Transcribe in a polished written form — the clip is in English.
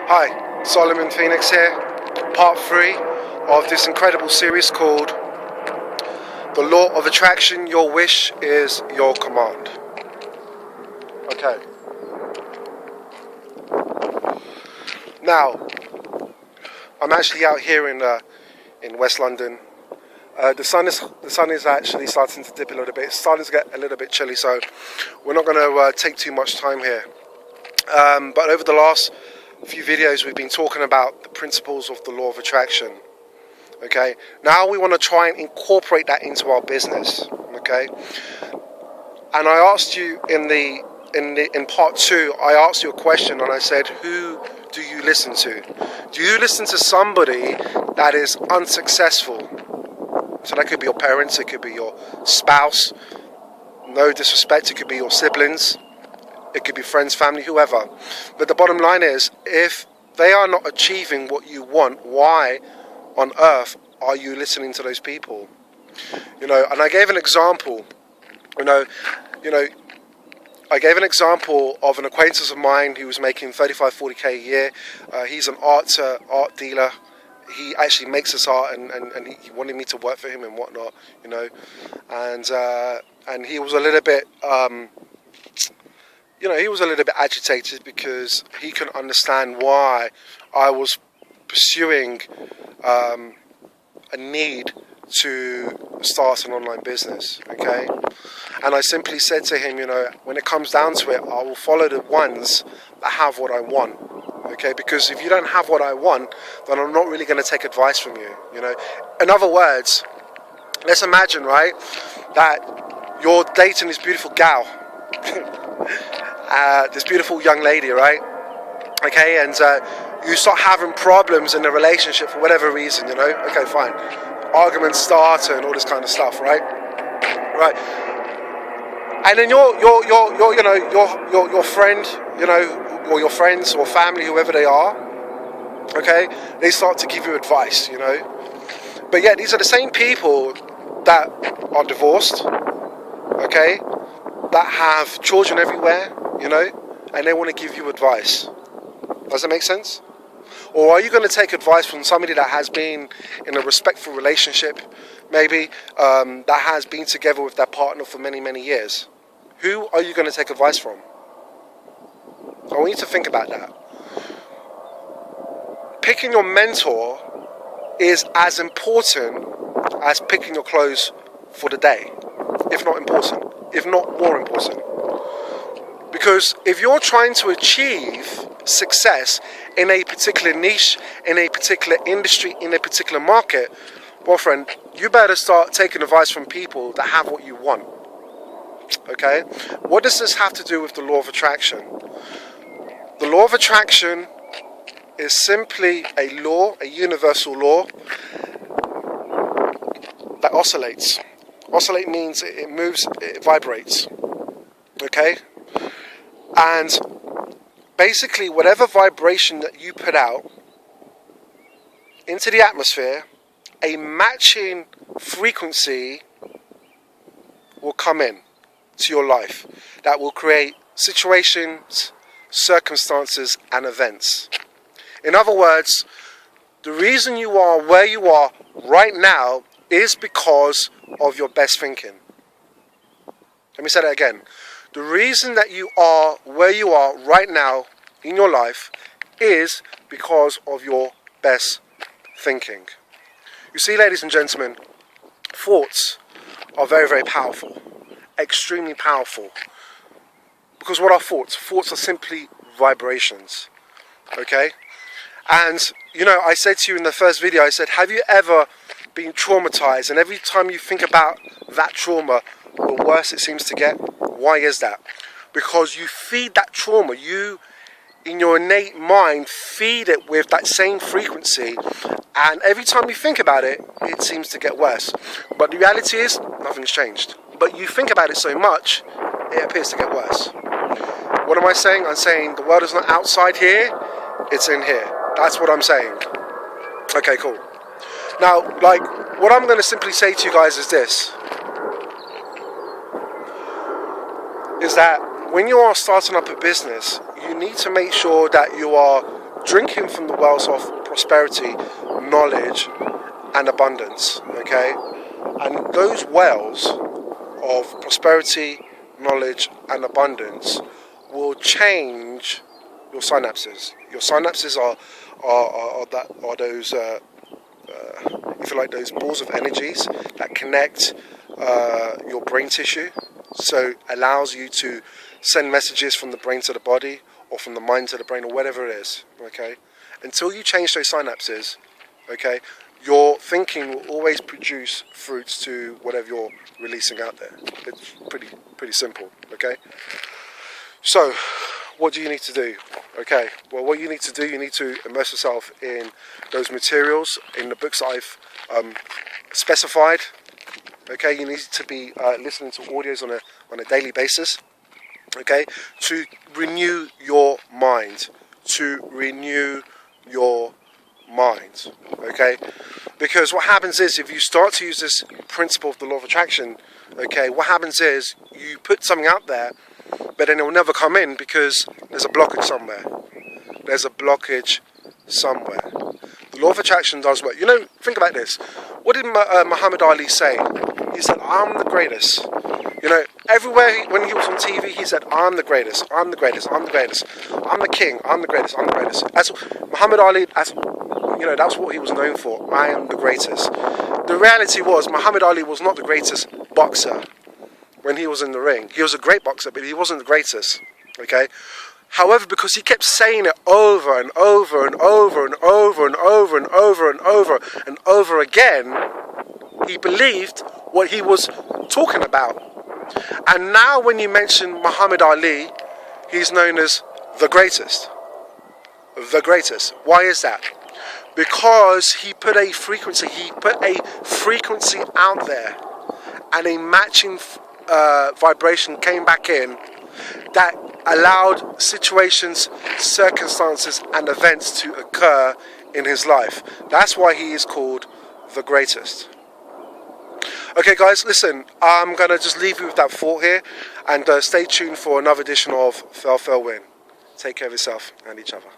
Hi, Solomon Phoenix here, part 3 of this incredible series called The Law of Attraction, Your Wish is Your Command. Okay. Now, I'm actually out here in West London. The sun is actually starting to dip a little bit. It's starting to get a little bit chilly, so we're not going to take too much time here. But over the last few videos, we've been talking about the principles of the law of attraction. Okay. Now we want to try and incorporate that into our business. Okay. And I asked you in part 2, I asked you a question, and I said, who do you listen to? Do you listen to somebody that is unsuccessful? So that could be your parents, it could be your spouse, no disrespect, it could be your siblings, it could be friends, family, whoever. But the bottom line is, if they are not achieving what you want, why on earth are you listening to those people? And I gave an example, I gave an example of an acquaintance of mine who was making 35-40k a year. He's an art dealer. He actually makes this art, and he wanted me to work for him and whatnot, and he was a little bit, he was a little bit agitated because he couldn't understand why I was pursuing a need to start an online business, okay? And I simply said to him, when it comes down to it, I will follow the ones that have what I want, okay? Because if you don't have what I want, then I'm not really going to take advice from you, In other words, let's imagine, right, that you're dating this beautiful gal, this beautiful young lady, right? Okay, and you start having problems in the relationship for whatever reason, Okay, fine. Arguments start and all this kind of stuff, right? Right. And then your friend, or your friends or family, whoever they are, okay, they start to give you advice, But yet these are the same people that are divorced, okay, that have children everywhere, and they want to give you advice. Does that make sense? Or are you going to take advice from somebody that has been in a respectful relationship, maybe, that has been together with their partner for many, many years? Who are you going to take advice from? I want you to think about that. Picking your mentor is as important as picking your clothes for the day, if not more important. Because if you're trying to achieve success in a particular niche, in a particular industry, in a particular market, well, friend, you better start taking advice from people that have what you want. Okay? What does this have to do with the law of attraction? The law of attraction is simply a law, a universal law that oscillates. Oscillate means it moves, it vibrates. Okay? And basically, whatever vibration that you put out into the atmosphere, a matching frequency will come in to your life that will create situations, circumstances, and events. In other words, the reason you are where you are right now is because of your best thinking. Let me say that again. The reason that you are where you are right now in your life is because of your best thinking. You see, ladies and gentlemen, thoughts are very, very powerful, extremely powerful. Because what are thoughts? Thoughts are simply vibrations, okay? And, I said to you in the first video, I said, have you ever been traumatized? And every time you think about that trauma, the worse it seems to get. Why is that? Because you feed that trauma, you, in your innate mind, feed it with that same frequency, and every time you think about it, it seems to get worse. But the reality is, nothing's changed. But you think about it so much, it appears to get worse. What am I saying? I'm saying the world is not outside here, it's in here. That's what I'm saying. Okay, cool. Now, what I'm going to simply say to you guys is this. Is that when you are starting up a business, you need to make sure that you are drinking from the wells of prosperity, knowledge, and abundance. Okay, and those wells of prosperity, knowledge, and abundance will change your synapses. Your synapses are those, if you like, those balls of energies that connect your brain tissue. So allows you to send messages from the brain to the body, or from the mind to the brain, or whatever it is. Okay, until you change those synapses, okay, your thinking will always produce fruits to whatever you're releasing out there. It's pretty simple. Okay. So, what do you need to do? Okay, well, what you need to do, you need to immerse yourself in those materials, in the books that I've specified. Okay, you need to be listening to audios on a daily basis. Okay, to renew your mind. Okay, because what happens is, if you start to use this principle of the law of attraction, okay, what happens is you put something out there, but then it will never come in because there's a blockage somewhere. The law of attraction does work. You know, think about this. What did Muhammad Ali say? He said, "I'm the greatest." You know, everywhere when he was on TV, he said, "I'm the greatest. I'm the greatest. I'm the greatest. I'm the king. I'm the greatest. I'm the greatest." That's Muhammad Ali. That's what he was known for. I am the greatest. The reality was, Muhammad Ali was not the greatest boxer when he was in the ring. He was a great boxer, but he wasn't the greatest. Okay. However, because he kept saying it over and over and over and over and over and over and over and over again, he believed what he was talking about. And now when you mention Muhammad Ali, he's known as the greatest. The greatest. Why is that? Because he put a frequency out there, and a matching vibration came back in that allowed situations, circumstances, and events to occur in his life. That's why he is called the greatest. Okay, guys, listen, I'm going to just leave you with that thought here, and stay tuned for another edition of Fail, Fail, Win. Take care of yourself and each other.